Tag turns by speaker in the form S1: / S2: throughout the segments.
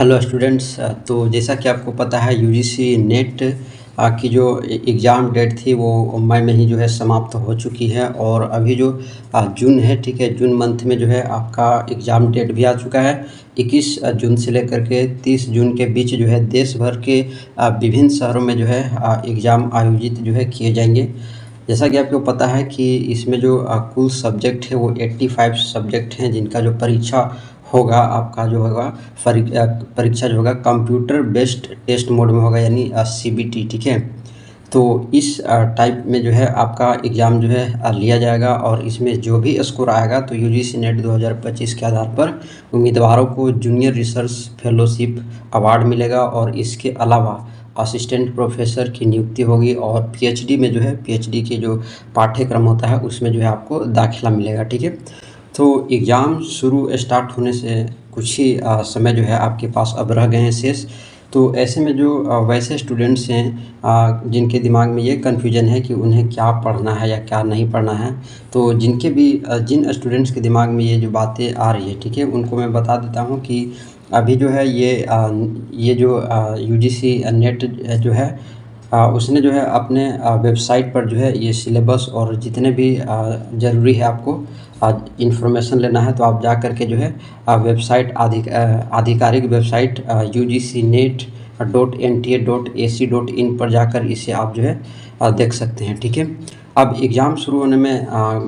S1: Hello students. तो जैसा कि आपको पता है यूजीसी नेट की जो एग्ज़ाम डेट थी वो मई में ही जो है समाप्त हो चुकी है। और अभी जो जून है, ठीक है, जून मंथ में जो है आपका एग्ज़ाम डेट भी आ चुका है। 21 जून से लेकर के 30 जून के बीच जो है देश भर के विभिन्न शहरों में जो है एग्ज़ाम आयोजित जो है किए जाएंगे। जैसा कि आपको पता है कि इसमें जो कुल सब्जेक्ट है वो 85 सब्जेक्ट हैं, जिनका जो परीक्षा होगा आपका जो होगा परीक्षा जो होगा कंप्यूटर बेस्ड टेस्ट मोड में होगा, यानी सीबीटी, ठीक है। तो इस टाइप में जो है आपका एग्ज़ाम जो है लिया जाएगा और इसमें जो भी स्कोर आएगा तो यूजीसी नेट 2025 के आधार पर उम्मीदवारों को जूनियर रिसर्च फेलोशिप अवार्ड मिलेगा। और इसके अलावा असिस्टेंट प्रोफेसर की नियुक्ति होगी और पीएचडी में जो है पीएचडी के जो पाठ्यक्रम होता है उसमें जो है आपको दाखिला मिलेगा, ठीक है। तो एग्ज़ाम शुरू स्टार्ट होने से कुछ ही समय जो है आपके पास अब रह गए हैं शेष। तो ऐसे में जो वैसे स्टूडेंट्स हैं जिनके दिमाग में ये कन्फ्यूजन है कि उन्हें क्या पढ़ना है या क्या नहीं पढ़ना है, तो जिनके भी जिन स्टूडेंट्स के दिमाग में ये जो बातें आ रही है, ठीक है, उनको मैं बता देता हूँ कि अभी जो है ये जो यूजीसी नेट जो है उसने जो है अपने वेबसाइट पर जो है ये सिलेबस और जितने भी ज़रूरी है आपको इन्फॉर्मेशन लेना है तो आप जा कर के जो है वेबसाइट आधिकारिक वेबसाइट UGCNet.NTA.AC.in पर जाकर इसे आप जो है देख सकते हैं, ठीक है। अब एग्ज़ाम शुरू होने में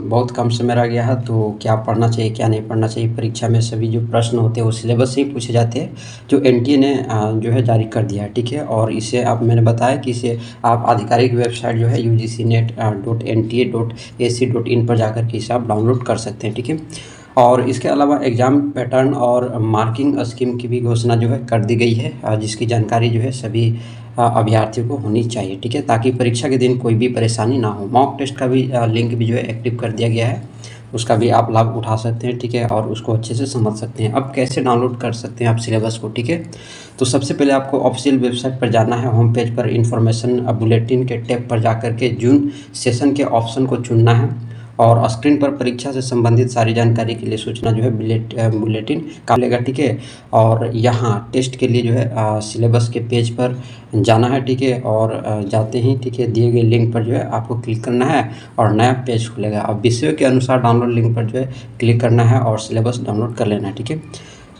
S1: बहुत कम समय रह गया है, तो क्या पढ़ना चाहिए क्या नहीं पढ़ना चाहिए। परीक्षा में सभी जो प्रश्न होते हैं वो सिलेबस से ही पूछे जाते हैं जो एनटीए ने जो है जारी कर दिया है, ठीक है। और इसे आप मैंने बताया कि इसे आप आधिकारिक वेबसाइट जो है UGCNet.NTA.AC.in पर जाकर के इसे आप डाउनलोड कर सकते हैं, ठीक है। और इसके अलावा एग्ज़ाम पैटर्न और मार्किंग स्कीम की भी घोषणा जो है कर दी गई है, जिसकी जानकारी जो है सभी अभ्यर्थियों को होनी चाहिए, ठीक है, ताकि परीक्षा के दिन कोई भी परेशानी ना हो। मॉक टेस्ट का भी लिंक भी जो है एक्टिव कर दिया गया है, उसका भी आप लाभ उठा सकते हैं, ठीक है, और उसको अच्छे से समझ सकते हैं। अब कैसे डाउनलोड कर सकते हैं आप सिलेबस को, ठीक है। तो सबसे पहले आपको ऑफिशियल वेबसाइट पर जाना है, होम पेज पर इन्फॉर्मेशन बुलेटिन के टैब पर जाकर के जून सेशन के ऑप्शन को चुनना है और स्क्रीन पर परीक्षा से संबंधित सारी जानकारी के लिए सूचना जो है बुलेटिन का मिलेगा, ठीक है। और यहाँ टेस्ट के लिए जो है सिलेबस के पेज पर जाना है, ठीक है, और जाते ही, ठीक है, दिए गए लिंक पर जो है आपको क्लिक करना है और नया पेज खुलेगा। अब विषयों के अनुसार डाउनलोड लिंक पर जो है क्लिक करना है और सिलेबस डाउनलोड कर लेना है, ठीक है।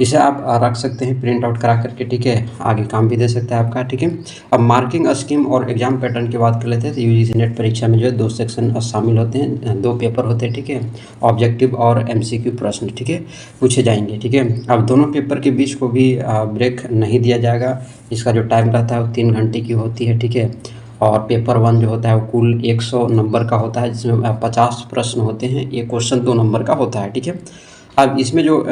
S1: इसे आप रख सकते हैं प्रिंट आउट करा करके, ठीक है, आगे काम भी दे सकता है आपका, ठीक है। अब मार्किंग स्कीम और एग्जाम पैटर्न की बात कर लेते हैं। तो यूजीसी नेट परीक्षा में जो है 2 सेक्शन शामिल होते हैं, 2 पेपर होते हैं, ठीक है। ऑब्जेक्टिव और एमसीक्यू प्रश्न, ठीक है, पूछे जाएंगे, ठीक है। अब दोनों पेपर के बीच को भी ब्रेक नहीं दिया जाएगा। इसका जो टाइम रहता है वो 3 घंटे की होती है, ठीक है। और पेपर 1 जो होता है वो कुल 100 नंबर का होता है, जिसमें 50 प्रश्न होते हैं। एक क्वेश्चन 2 नंबर का होता है, ठीक है। अब इसमें जो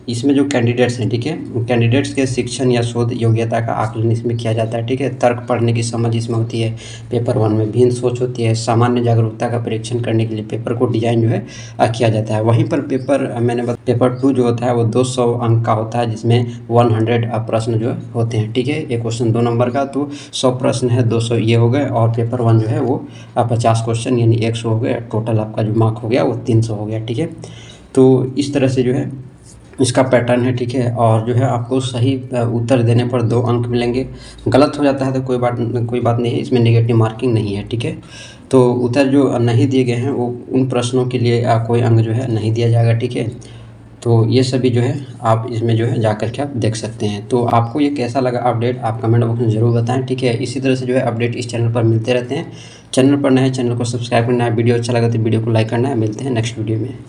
S1: इसमें जो कैंडिडेट्स हैं, ठीक है, कैंडिडेट्स के शिक्षण या शोध योग्यता का आकलन इसमें किया जाता है, ठीक है। तर्क पढ़ने की समझ इसमें होती है पेपर 1 में, भिन्न सोच होती है, सामान्य जागरूकता का परीक्षण करने के लिए पेपर को डिजाइन जो है किया जाता है। वहीं पर पेपर 2 जो होता है वो 200 अंक का होता है, जिसमें 100 प्रश्न जो होते हैं, ठीक है। एक क्वेश्चन 2 नंबर का, तो 100 प्रश्न है, 200 ये हो गए। और पेपर 1 जो है वो 50 क्वेश्चन यानी 100 हो गया। टोटल आपका जो मार्क हो गया वो 300 हो गया, ठीक है। तो इस तरह से जो है इसका पैटर्न है, ठीक है। और जो है आपको सही उत्तर देने पर 2 अंक मिलेंगे। गलत हो जाता है तो कोई बात नहीं है, इसमें नेगेटिव मार्किंग नहीं है, ठीक है। तो उत्तर जो नहीं दिए गए हैं वो उन प्रश्नों के लिए कोई अंक जो है नहीं दिया जाएगा, ठीक है। तो ये सभी जो है आप इसमें जो है जा कर के आप देख सकते हैं। तो आपको ये कैसा लगा अपडेट, आप कमेंट बॉक्स में ज़रूर बताएं, ठीक है। इसी तरह से जो है अपडेट इस चैनल पर मिलते रहते हैं। चैनल पर नए, चैनल को सब्सक्राइब करना है, वीडियो अच्छा लगा तो वीडियो को लाइक करना है। मिलते हैं नेक्स्ट वीडियो में।